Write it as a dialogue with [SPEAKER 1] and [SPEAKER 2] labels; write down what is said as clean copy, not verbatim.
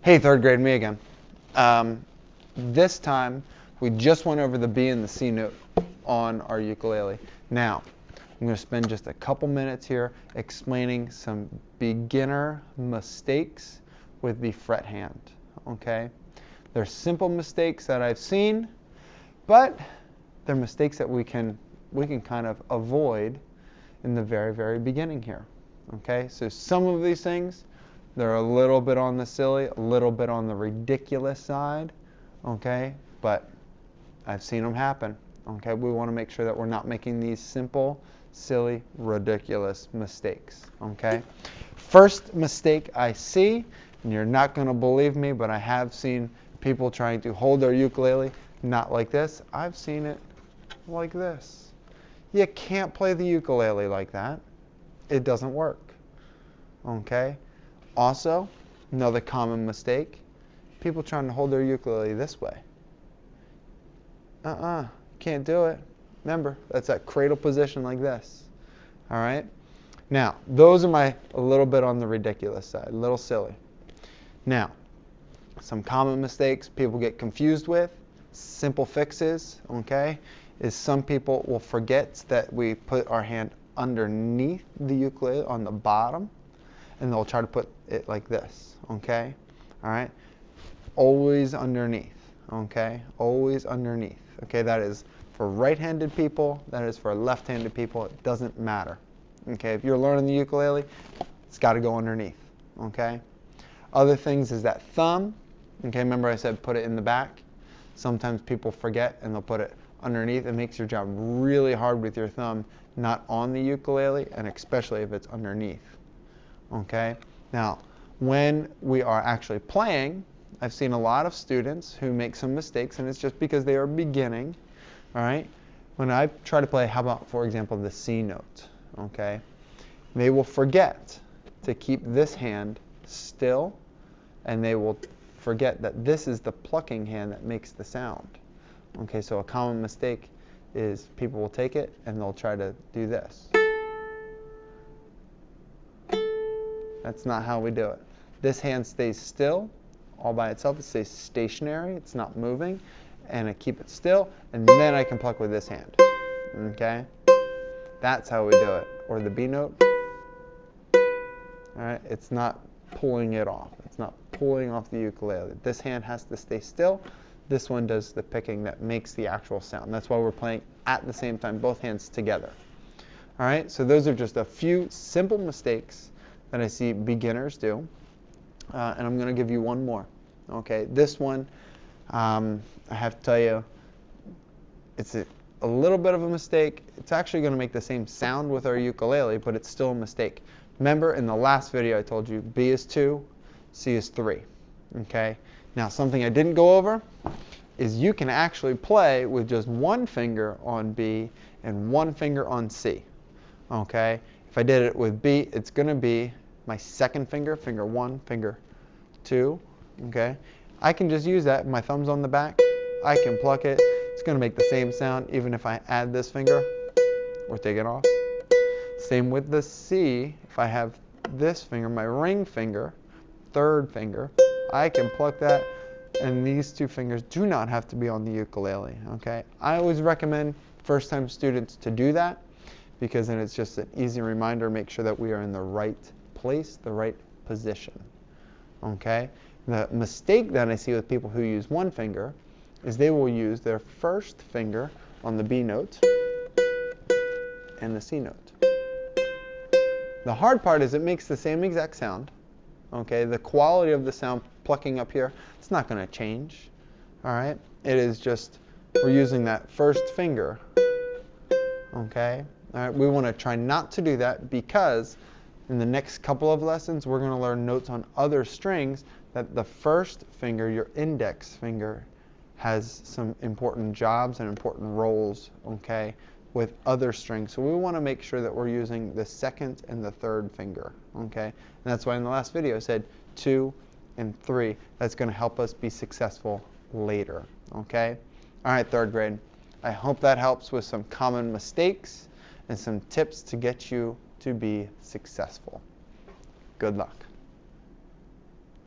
[SPEAKER 1] Hey, third grade, me again. This time, we just went over the B and the C note on our ukulele. Now, I'm going to spend just a couple minutes here explaining some beginner mistakes with the fret hand. Okay? They're simple mistakes that I've seen, but they're mistakes that we can kind of avoid in the very, very beginning here. Okay? So some of these things, they're a little bit on the silly, a little bit on the ridiculous side, okay? But I've seen them happen, okay? We want to make sure that we're not making these simple, silly, ridiculous mistakes, okay? First mistake I see, and you're not going to believe me, but I have seen people trying to hold their ukulele not like this. I've seen it like this. You can't play the ukulele like that. It doesn't work, okay? Also, another common mistake, people trying to hold their ukulele this way. Can't do it. Remember, that's that cradle position like this. All right? Now, those are a little bit on the ridiculous side, a little silly. Now, some common mistakes people get confused with, simple fixes, okay, is some people will forget that we put our hand underneath the ukulele on the bottom, and they'll try to put it like this, okay? All right? Always underneath, okay? Always underneath, okay? That is for right-handed people. That is for left-handed people. It doesn't matter, okay? If you're learning the ukulele, it's got to go underneath, okay? Other things is that thumb, okay? Remember I said put it in the back? Sometimes people forget and they'll put it underneath. It makes your job really hard with your thumb, not on the ukulele, and especially if it's underneath. Okay? Now, when we are actually playing, I've seen a lot of students who make some mistakes, and it's just because they are beginning. All right? When I try to play, how about, for example, the C note? Okay? They will forget to keep this hand still, and they will forget that this is the plucking hand that makes the sound. Okay? So a common mistake is people will take it, and they'll try to do this. That's not how we do it. This hand stays still all by itself. It stays stationary. It's not moving. And I keep it still. And then I can pluck with this hand. Okay? That's how we do it. Or the B note. All right? It's not pulling it off. It's not pulling off the ukulele. This hand has to stay still. This one does the picking that makes the actual sound. That's why we're playing at the same time, both hands together. All right? So those are just a few simple mistakes that I see beginners do, and I'm going to give you one more. Okay, this one, I have to tell you, it's a little bit of a mistake. It's actually going to make the same sound with our ukulele, but it's still a mistake. Remember, in the last video I told you B is 2, C is 3. Okay, now something I didn't go over is you can actually play with just one finger on B and one finger on C. Okay, if I did it with B, it's going to be my second finger, finger 1, finger 2, okay? I can just use that. My thumb's on the back. I can pluck it. It's going to make the same sound even if I add this finger or take it off. Same with the C. If I have this finger, my ring finger, third finger, I can pluck that, and these two fingers do not have to be on the ukulele, okay? I always recommend first-time students to do that, because then it's just an easy reminder, make sure that we are in the right place, the right position. Okay? The mistake that I see with people who use one finger is they will use their first finger on the B note and the C note. The hard part is it makes the same exact sound. Okay? The quality of the sound plucking up here, it's not going to change. All right? It is just we're using that first finger. Okay? All right, we want to try not to do that, because in the next couple of lessons we're going to learn notes on other strings that the first finger, your index finger, has some important jobs and important roles, okay, with other strings. So we want to make sure that we're using the second and the third finger, okay? And that's why in the last video I said 2 and 3. That's going to help us be successful later, okay? All right, third grade. I hope that helps with some common mistakes and some tips to get you to be successful. Good luck.